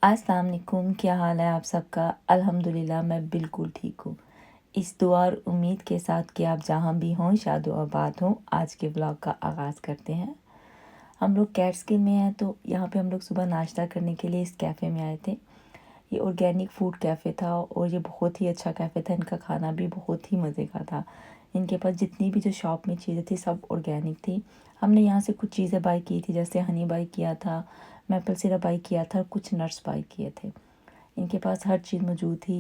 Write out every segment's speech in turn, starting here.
अस्सलाम वालेकुम, क्या हाल है आप सबका। अल्हम्दुलिल्लाह मैं बिल्कुल ठीक हूँ। इस दुआ और उम्मीद के साथ कि आप जहाँ भी हों शाद व आबाद हों, आज के व्लॉग का आगाज़ करते हैं। हम लोग कैट्सकिन में हैं, तो यहाँ पे हम लोग सुबह नाश्ता करने के लिए इस कैफ़े में आए थे। ये ऑर्गेनिक फूड कैफ़े था और ये बहुत ही अच्छा कैफ़े था। इनका खाना भी बहुत ही मज़े का था। इनके पास जितनी भी जो शॉप में चीज़ें थी सब ऑर्गेनिक थी। हमने यहाँ से कुछ चीज़ें बाई की थी, जैसे हनी बाई किया था, मैपल सिरप बाई किया था, कुछ नट्स बाई किए थे। इनके पास हर चीज़ मौजूद थी।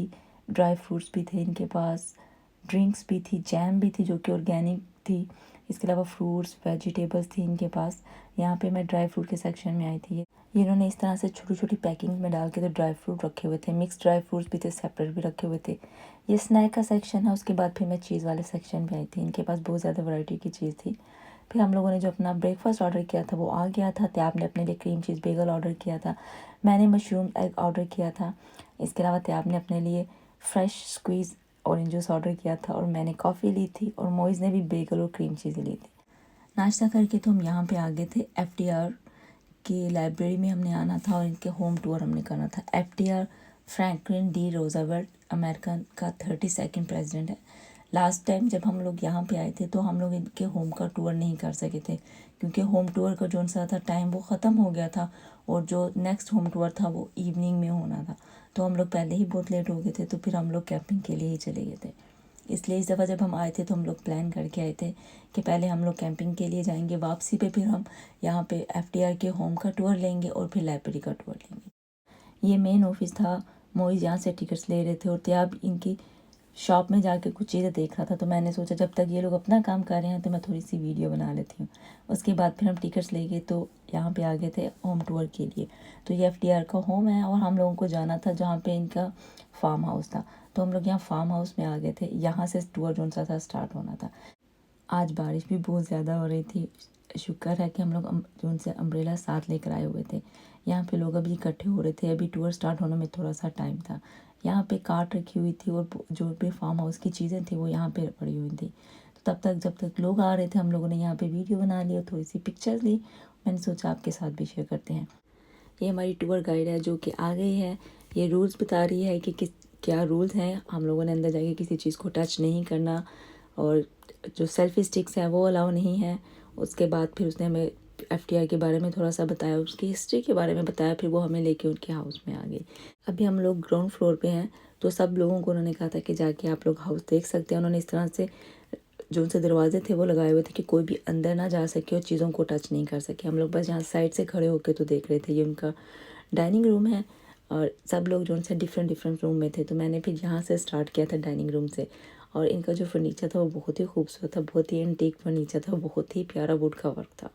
ड्राई फ्रूट्स भी थे इनके पास, ड्रिंक्स भी थी, जैम भी थी जो कि ऑर्गेनिक थी। इसके अलावा फ्रूट्स वेजिटेबल्स थी इनके पास। यहाँ पे मैं ड्राई फ्रूट के सेक्शन में आई थी। ये इन्होंने इस तरह से छोटी छोटी पैकिंग में डाल के तो ड्राई फ्रूट रखे हुए थे, मिक्स ड्राई फ्रूट्स भी थे, सेपरेट भी रखे हुए थे। ये स्नैक का सेक्शन है। उसके बाद फिर मैं चीज़ वाले सेक्शन में आई थी। इनके पास बहुत ज़्यादा वैरायटी की चीज़ थी। फिर हम लोगों ने जो अपना ब्रेकफास्ट ऑर्डर किया था वो आ गया था। त्याब ने अपने लिए क्रीम चीज़ बेगल ऑर्डर किया था, मैंने मशरूम एग ऑर्डर किया था। इसके अलावा त्याब ने अपने लिए fresh squeeze orange juice order किया था और मैंने कॉफ़ी ली थी और मोइज़ ने भी बेगल और क्रीम चीज़ें ली थी। नाश्ता करके तो हम यहाँ पे आ गए थे। FDR की लाइब्रेरी में हमने आना था और इनके होम टूर हमने करना था। FDR फ्रैंकलिन डी रोजावेल्ट अमेरिका का 32nd प्रेसिडेंट है। लास्ट टाइम जब हम लोग यहाँ पे आए थे तो हम लोग इनके होम का टूर नहीं कर सके थे, क्योंकि होम टूर का जो सा था टाइम वो ख़त्म हो गया था और जो नेक्स्ट होम टूर था वो इवनिंग में होना था। तो हम लोग पहले ही बहुत लेट हो गए थे, तो फिर हम लोग कैंपिंग के लिए ही चले गए थे। इसलिए इस दफ़ा जब हम आए थे तो हम लोग प्लान करके आए थे कि पहले हम लोग कैंपिंग के लिए जाएंगे, वापसी पे फिर हम यहाँ पे FDR के होम का टूर लेंगे और फिर लाइब्रेरी का टूर लेंगे। ये मेन ऑफिस था। मोइज़ यहाँ से टिकट्स ले रहे थे और त्याब इनकी शॉप में जाके कुछ चीज़ें देख रहा था। तो मैंने सोचा जब तक ये लोग अपना काम कर रहे हैं तो मैं थोड़ी सी वीडियो बना लेती हूँ। उसके बाद फिर हम टिकट्स ले गए तो यहाँ पे आ गए थे होम टूर के लिए। तो ये FDR का होम है और हम लोगों को जाना था जहाँ पे इनका फार्म हाउस था। तो हम लोग यहाँ फार्म हाउस में आ गए थे। यहाँ से टूर जो सा था स्टार्ट होना था। आज बारिश भी बहुत ज़्यादा हो रही थी। शुक्र है कि हम लोग जो उनसे अम्ब्रेला साथ लेकर आए हुए थे। यहाँ पे लोग अभी इकट्ठे हो रहे थे, अभी टूर स्टार्ट होने में थोड़ा सा टाइम था। यहाँ पे कार्ट रखी हुई थी और जो भी फार्म हाउस की चीज़ें थी वो यहाँ पे पड़ी हुई थी। तो तब तक जब तक लोग आ रहे थे हम लोगों ने यहाँ पे वीडियो बना ली और थोड़ी सी पिक्चर्स ली। मैंने सोचा आपके साथ भी शेयर करते हैं। ये हमारी टूर गाइड है जो कि आ गई है। ये रूल्स बता रही है कि किस क्या रूल्स हैं। हम लोगों ने अंदर जाके किसी चीज़ को टच नहीं करना और जो सेल्फी स्टिक्स हैं वो अलाउ नहीं है। उसके बाद फिर उसने हमें FDR के बारे में थोड़ा सा बताया, उसकी हिस्ट्री के बारे में बताया, फिर वो हमें लेके उनके हाउस में आ गई। अभी हम लोग ग्राउंड फ्लोर पे हैं, तो सब लोगों को उन्होंने कहा था कि जाके आप लोग हाउस देख सकते हैं। उन्होंने इस तरह से जो उनसे दरवाजे थे वो लगाए हुए थे कि कोई भी अंदर ना जा सके और चीज़ों को टच नहीं कर सके। हम लोग बस यहाँ साइड से खड़े होकर तो देख रहे थे। ये उनका डाइनिंग रूम है और सब लोग जो उनसे डिफरेंट डिफरेंट रूम में थे। तो मैंने फिर यहाँ से स्टार्ट किया था डाइनिंग रूम से। और इनका जो फर्नीचर था वो बहुत ही खूबसूरत था, बहुत ही एंटीक फर्नीचर था, बहुत ही प्यारा वुड का वर्क था।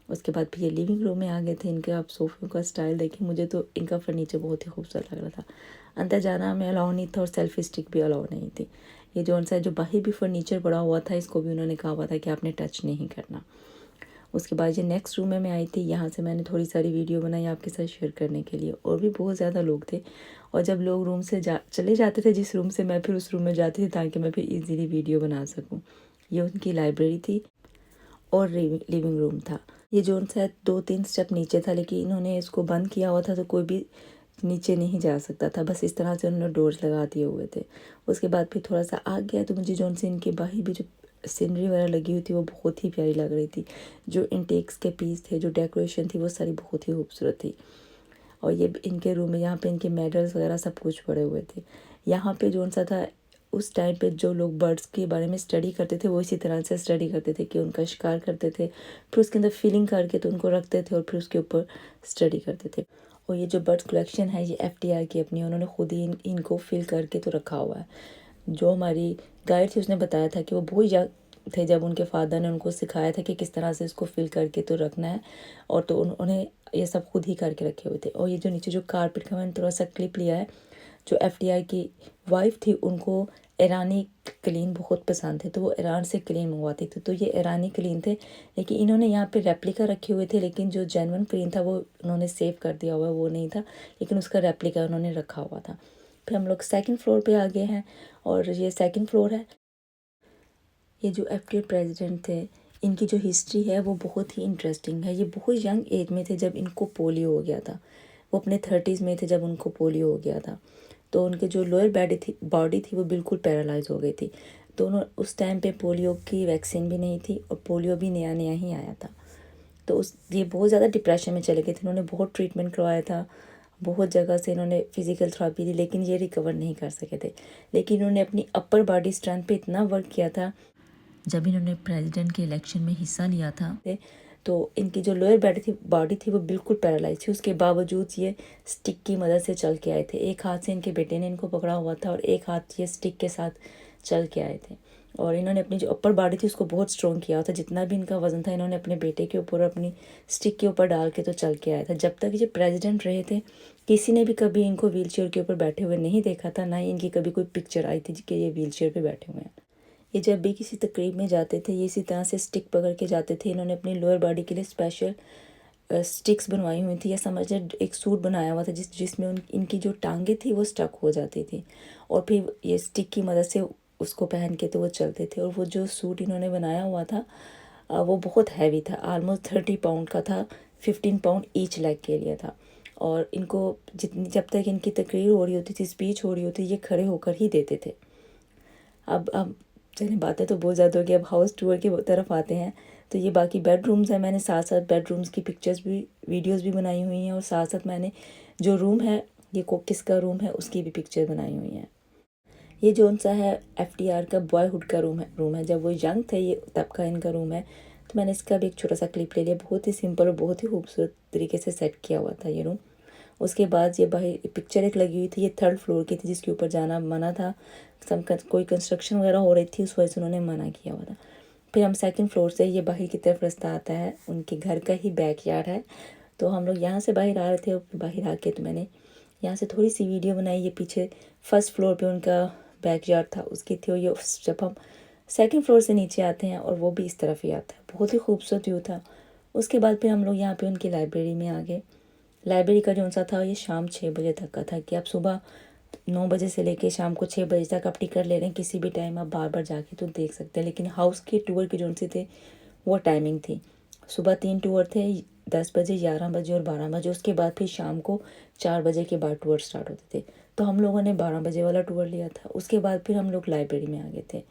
उसके बाद फिर ये लिविंग रूम में आ गए थे। इनके आप सोफ़े का स्टाइल देखें, मुझे तो इनका फर्नीचर बहुत ही खूबसूरत लग रहा था। अंदर जाना हमें अलाउ नहीं था और सेल्फी स्टिक भी अलाउ नहीं थी। ये जो उनसा जो बाहर भी फर्नीचर पड़ा हुआ था इसको भी उन्होंने कहा हुआ था कि आपने टच नहीं करना। उसके बाद ये नेक्स्ट रूम में मैं आई थी। यहाँ से मैंने थोड़ी सारी वीडियो बनाई आपके साथ शेयर करने के लिए। और भी बहुत ज़्यादा लोग थे और जब लोग रूम से चले जाते थे जिस रूम से, मैं फिर उस रूम में जाती थी ताकि मैं फिर इजीली वीडियो बना सकूँ। ये उनकी लाइब्रेरी थी और लिविंग रूम था। ये जो शायद 2-3 स्टेप नीचे था, लेकिन इन्होंने इसको बंद किया हुआ था तो कोई भी नीचे नहीं जा सकता था। बस इस तरह से उन्होंने डोर्स लगा दिए हुए थे। उसके बाद फिर थोड़ा सा आग गया तो मुझे जो से इनके बाहर भी जो सीनरी वगैरह लगी हुई थी वो बहुत ही प्यारी लग रही थी। जो इंटेक्स के पीस थे, जो डेकोरेशन थी वो सारी बहुत ही खूबसूरत थी। और ये इनके रूम में यहाँ पे इनके मेडल्स वगैरह सब कुछ पड़े हुए थे। यहाँ पे जो सा था उस टाइम पे जो लोग बर्ड्स के बारे में स्टडी करते थे वो इसी तरह से स्टडी करते थे कि उनका शिकार करते थे, फिर उसके अंदर फीलिंग करके तो उनको रखते थे और फिर उसके ऊपर स्टडी करते थे। और ये जो बर्ड्स कलेक्शन है ये FDR की अपनी, उन्होंने खुद ही इनको फिल करके तो रखा हुआ है। जो हमारी गाइड थी उसने बताया था कि वो बहुत यंग थे जब उनके फादर ने उनको सिखाया था कि किस तरह से इसको फिल करके तो रखना है। और तो उन्होंने ये सब खुद ही करके रखे हुए थे। और ये जो नीचे जो कारपेट का मैंने थोड़ा सा क्लिप लिया है, जो FDR की वाइफ थी उनको ईरानी क्लीन बहुत पसंद थे, तो वो ईरान से क्लीन मंगवाती थी। तो ये ईरानी क्लीन थे, लेकिन इन्होंने यहाँ पे रेप्लिका रखे हुए थे, लेकिन जो जेन्युइन क्लीन था वो उन्होंने सेव कर दिया हुआ, वो नहीं था, लेकिन उसका रेप्लिका उन्होंने रखा हुआ था। फिर हम लोग सेकंड फ्लोर पे आ गए हैं और ये सेकंड फ्लोर है। ये जो FDR प्रेसिडेंट थे इनकी जो हिस्ट्री है वो बहुत ही इंटरेस्टिंग है। ये बहुत यंग एज में थे जब इनको पोलियो हो गया था। वो अपने 30s में थे जब उनको पोलियो हो गया था। तो उनके जो लोअर बॉडी थी वो बिल्कुल पैरालाइज हो गई थी। तो उस टाइम पे पोलियो की वैक्सीन भी नहीं थी और पोलियो भी नया नया ही आया था। तो ये बहुत ज़्यादा डिप्रेशन में चले गए थे। इन्होंने बहुत ट्रीटमेंट करवाया था, बहुत जगह से इन्होंने फिज़िकल थेरेपी दी, लेकिन ये रिकवर नहीं कर सके थे। लेकिन इन्होंने अपनी अपर बॉडी स्ट्रेंथ पे इतना वर्क किया था। जब इन्होंने प्रेसिडेंट के इलेक्शन में हिस्सा लिया था तो इनकी जो लोअर बॉडी थी वो बिल्कुल पैरालाइज थी। उसके बावजूद ये स्टिक की मदद से चल के आए थे। एक हाथ से इनके बेटे ने इनको पकड़ा हुआ था और एक हाथ ये स्टिक के साथ चल के आए थे। और इन्होंने अपनी जो अपर बॉडी थी उसको बहुत स्ट्रॉन्ग किया था। जितना भी इनका वज़न था इन्होंने अपने बेटे के ऊपर अपनी स्टिक के ऊपर डाल के तो चल के आया था। जब तक ये प्रेसिडेंट रहे थे किसी ने भी कभी इनको व्हील चेयर के ऊपर बैठे हुए नहीं देखा था, ना ही इनकी कभी कोई पिक्चर आई थी कि ये व्हील चेयर पर बैठे हुए हैं। ये जब भी किसी तकरीब में जाते थे ये इसी तरह से स्टिक पकड़ के जाते थे। इन्होंने अपनी लोअर बॉडी के लिए स्पेशल स्टिक्स बनवाई हुई थी, या समझे एक सूट बनाया हुआ था जिसमें इनकी जो टांगे थी वो स्टक हो जाती थी और फिर ये स्टिक की मदद से उसको पहन के तो वो चलते थे। और वो जो सूट इन्होंने बनाया हुआ था वो बहुत हैवी था, ऑलमोस्ट 30 पाउंड का था, 15 पाउंड ईच लेग के लिए था। और इनको जब तक इनकी तकरीर हो रही होती थी, स्पीच हो रही होती, ये खड़े होकर ही देते थे। अब चलिए बातें तो बहुत ज़्यादा हो गई, अब हाउस टूर की तरफ आते हैं। तो ये बाकी बेडरूम्स हैं, मैंने साथ साथ बेडरूम्स की पिक्चर्स भी वीडियोस भी बनाई हुई हैं और साथ साथ मैंने जो रूम है ये किसका रूम है उसकी भी पिक्चर बनाई हुई हैं। ये जो सा है FDR का बॉयहुड का रूम है जब वो यंग थे, ये तब का इनका रूम है। तो मैंने इसका भी एक छोटा सा क्लिप ले लिया। बहुत ही सिंपल और बहुत ही खूबसूरत तरीके से सेट किया हुआ था ये रूम। उसके बाद ये बाहर पिक्चर एक लगी हुई थी, ये 3rd फ्लोर की थी जिसके ऊपर जाना मना था। कोई कंस्ट्रक्शन वगैरह हो रही थी, उस वजह से उन्होंने मना किया हुआ था। फिर हम 2nd फ्लोर से ये बाहर की तरफ रास्ता आता है, उनके घर का ही बैकयार्ड है। तो हम लोग यहाँ से बाहर आ रहे थे और बाहर आके तो मैंने यहाँ से थोड़ी सी वीडियो बनाई। ये पीछे 1st फ्लोर पे उनका बैकयार्ड था उसकी थी। और ये जब हम 2nd फ्लोर से नीचे आते हैं और वो भी इस तरफ ही आता है, बहुत ही खूबसूरत व्यू था। उसके बाद फिर हम लोग यहाँ पे उनकी लाइब्रेरी में आ गए। लाइब्रेरी का जो सा था ये शाम 6 बजे तक का था कि आप सुबह 9 बजे से लेके शाम को 6 बजे तक आप टिकट ले रहे हैं, किसी भी टाइम आप बार बार जाके तो देख सकते हैं। लेकिन हाउस के टूर के जो से थे वो टाइमिंग थी, सुबह 3 टूर थे, 10 बजे, 11 बजे और 12 बजे। उसके बाद फिर शाम को 4 बजे के बाद टूर स्टार्ट होते थे। तो हम लोगों ने 12 बजे वाला टूर लिया था। उसके बाद फिर हम लोग लाइब्रेरी में आ गए थे।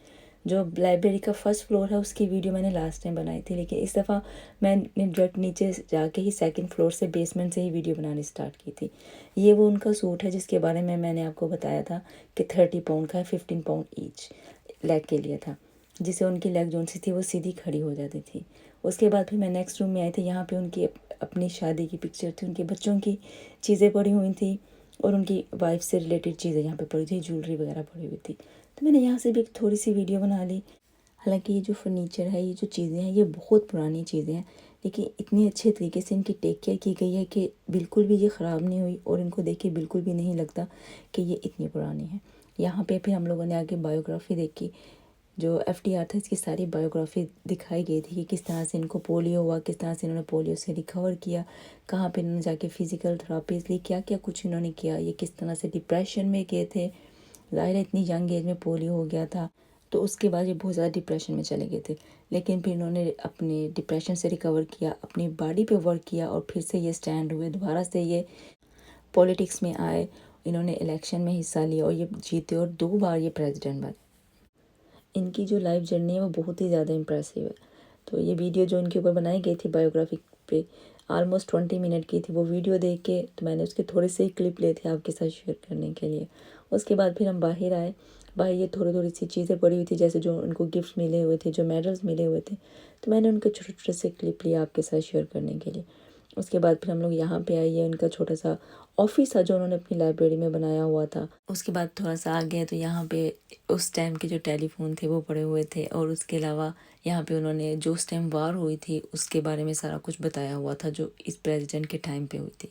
जो लाइब्रेरी का 1st फ्लोर है उसकी वीडियो मैंने लास्ट टाइम बनाई थी, लेकिन इस दफ़ा मैंने डायरेक्ट नीचे जाके ही 2nd फ्लोर से बेसमेंट से ही वीडियो बनानी स्टार्ट की थी। ये वो उनका सूट है जिसके बारे में मैंने आपको बताया था कि 30 पाउंड का है, 15 पाउंड ईच लेग के लिए था, जिससे उनकी लेग जो सी थी वो सीधी खड़ी हो जाती थी। उसके बाद फिर मैं नेक्स्ट रूम में आई थी। यहाँ पे उनकी अपनी शादी की पिक्चर थी, उनके बच्चों की चीज़ें पड़ी हुई थी और उनकी वाइफ से रिलेटेड चीज़ें यहाँ पे पड़ी थी, ज्वेलरी वगैरह पड़ी हुई थी। तो मैंने यहाँ से भी एक थोड़ी सी वीडियो बना ली। हालांकि ये जो फर्नीचर है, ये जो चीज़ें हैं, ये बहुत पुरानी चीज़ें हैं, लेकिन इतनी अच्छे तरीके से इनकी टेक केयर की गई है कि बिल्कुल भी ये ख़राब नहीं हुई और इनको देख के बिल्कुल भी नहीं लगता कि ये इतनी पुरानी है। यहाँ पे फिर हम लोगों ने आगे बायोग्राफी देखी। जो FDR था इसकी सारी बायोग्राफी दिखाई गई थी कि किस तरह से इनको पोलियो हुआ, किस तरह से इन्होंने पोलियो से रिकवर किया, कहाँ पे इन्होंने जाके फ़िज़िकल थेरापीज़ ली, क्या क्या कुछ इन्होंने किया, ये किस तरह से डिप्रेशन में गए थे। ज़ाहिर है इतनी यंग एज में पोलियो हो गया था, तो उसके बाद ये बहुत ज़्यादा डिप्रेशन में चले गए थे। लेकिन फिर इन्होंने अपने डिप्रेशन से रिकवर किया, अपनी बॉडी पे वर्क किया और फिर से ये स्टैंड हुए, दोबारा से ये पॉलिटिक्स में आए, इन्होंने इलेक्शन में हिस्सा लिया और ये जीते और 2 बार ये प्रेसिडेंट बने। इनकी जो लाइफ जर्नी है वो बहुत ही ज़्यादा इम्प्रेसिव है। तो ये वीडियो जो इनके ऊपर बनाई गई थी बायोग्राफी पे, ऑलमोस्ट 20 मिनट की थी। वो वीडियो देख के तो मैंने उसके थोड़े से ही क्लिप लिए थे आपके साथ शेयर करने के लिए। उसके बाद फिर हम बाहर आए। बाहर ये थोड़ी थोड़ी सी चीज़ें पड़ी हुई थी, जैसे जो उनको गिफ्ट मिले हुए थे, जो मेडल्स मिले हुए थे, तो मैंने उनके छोटे छोटे से क्लिप लिए आपके साथ शेयर करने के लिए। उसके बाद फिर हम लोग यहाँ पे आए, ये उनका छोटा सा ऑफिस था जो उन्होंने अपनी लाइब्रेरी में बनाया हुआ था। उसके बाद थोड़ा सा आगे तो यहाँ पे उस टाइम के जो टेलीफोन थे वो पड़े हुए थे और उसके अलावा यहाँ पे उन्होंने जो उस टाइम वार हुई थी उसके बारे में सारा कुछ बताया हुआ था जो इस प्रेसिडेंट के टाइम पे हुई थी।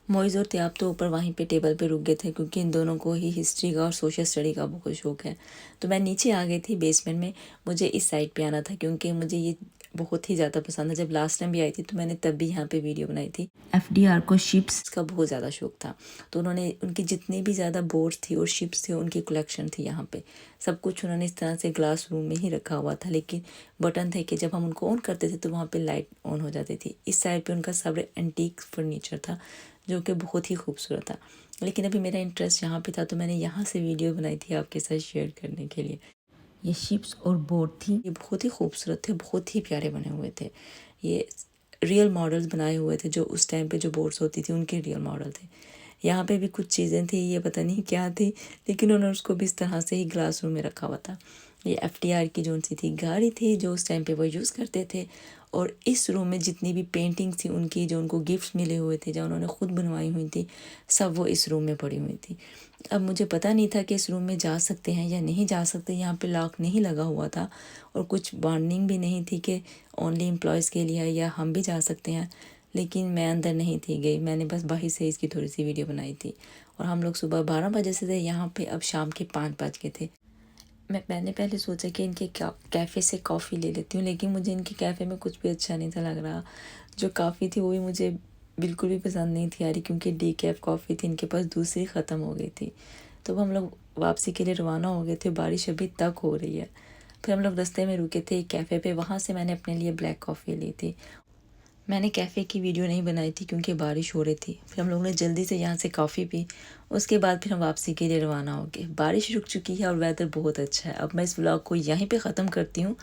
मोइज़ और त्याब तो ऊपर वहीं पे टेबल पे रुक गए थे क्योंकि इन दोनों को ही हिस्ट्री का और सोशल स्टडी का बहुत शौक है। तो मैं नीचे आ गई थी बेसमेंट में, मुझे इस साइड पे आना था क्योंकि मुझे ये बहुत ही ज़्यादा पसंद है। जब लास्ट टाइम भी आई थी तो मैंने तब भी यहाँ पे वीडियो बनाई थी। FDR को शिप्स का बहुत ज़्यादा शौक था, तो उन्होंने उनकी जितनी भी ज़्यादा बोट्स थी और शिप्स थे उनकी कलेक्शन थी यहाँ पे। सब कुछ उन्होंने इस तरह से ग्लास रूम में ही रखा हुआ था, लेकिन बटन थे कि जब हम उनको ऑन करते थे तो वहाँ पे लाइट ऑन हो जाती थी। इस साइड पे उनका सब एंटीक फर्नीचर था जो कि बहुत ही खूबसूरत था। लेकिन अभी मेरा इंटरेस्ट यहाँ पे था तो मैंने यहाँ से वीडियो बनाई थी आपके साथ शेयर करने के लिए। ये शिप्स और बोट थी, ये बहुत ही खूबसूरत थे, बहुत ही प्यारे बने हुए थे। ये रियल मॉडल्स बनाए हुए थे, जो उस टाइम पे जो बोट्स होती थी उनके रियल मॉडल थे। यहाँ पे भी कुछ चीज़ें थी, ये पता नहीं क्या थी, लेकिन उन्होंने उसको भी इस तरह से ही ग्लास रूम में रखा हुआ था। ये FDR की जो सी थी गाड़ी थी जो उस टाइम पे वो यूज़ करते थे। और इस रूम में जितनी भी पेंटिंग्स थी उनकी, जो उनको गिफ्ट्स मिले हुए थे, जो उन्होंने ख़ुद बनवाई हुई थी, सब वो इस रूम में पड़ी हुई थी। अब मुझे पता नहीं था कि इस रूम में जा सकते हैं या नहीं जा सकते, यहाँ पे लॉक नहीं लगा हुआ था और कुछ वार्निंग भी नहीं थी कि ओनली एम्प्लॉयज़ के लिए या हम भी जा सकते हैं। लेकिन मैं अंदर नहीं थी गई, मैंने बस बाहर से इसकी थोड़ी सी वीडियो बनाई थी। और हम लोग सुबह 12 बजे से थे यहाँ पे, अब शाम के 5 बज गए थे। मैंने पहले सोचा कि इनके कैफ़े से कॉफ़ी ले लेती हूँ, लेकिन मुझे इनके कैफ़े में कुछ भी अच्छा नहीं था लग रहा। जो कॉफ़ी थी वो भी मुझे बिल्कुल भी पसंद नहीं थी आ रही, क्योंकि डीकैफ़ कॉफ़ी थी, इनके पास दूसरी ख़त्म हो गई थी। तो हम लोग वापसी के लिए रवाना हो गए थे, बारिश अभी तक हो रही है। फिर हम लोग रास्ते में रुके थे एक कैफ़े पे, वहाँ से मैंने अपने लिए ब्लैक कॉफ़ी ली थी। मैंने कैफ़े की वीडियो नहीं बनाई थी क्योंकि बारिश हो रही थी। फिर हम लोगों ने जल्दी से यहाँ से कॉफ़ी पी, उसके बाद फिर हम वापसी के लिए रवाना हो गए। बारिश रुक चुकी है और वेदर बहुत अच्छा है। अब मैं इस व्लॉग को यहीं पे ख़त्म करती हूँ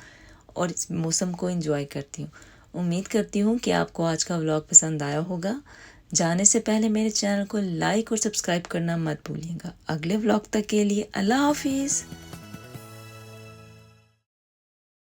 और इस मौसम को एंजॉय करती हूँ। उम्मीद करती हूँ कि आपको आज का व्लॉग पसंद आया होगा। जाने से पहले मेरे चैनल को लाइक और सब्सक्राइब करना मत भूलिएगा। अगले व्लॉग तक के लिए अल्लाह हाफिज़।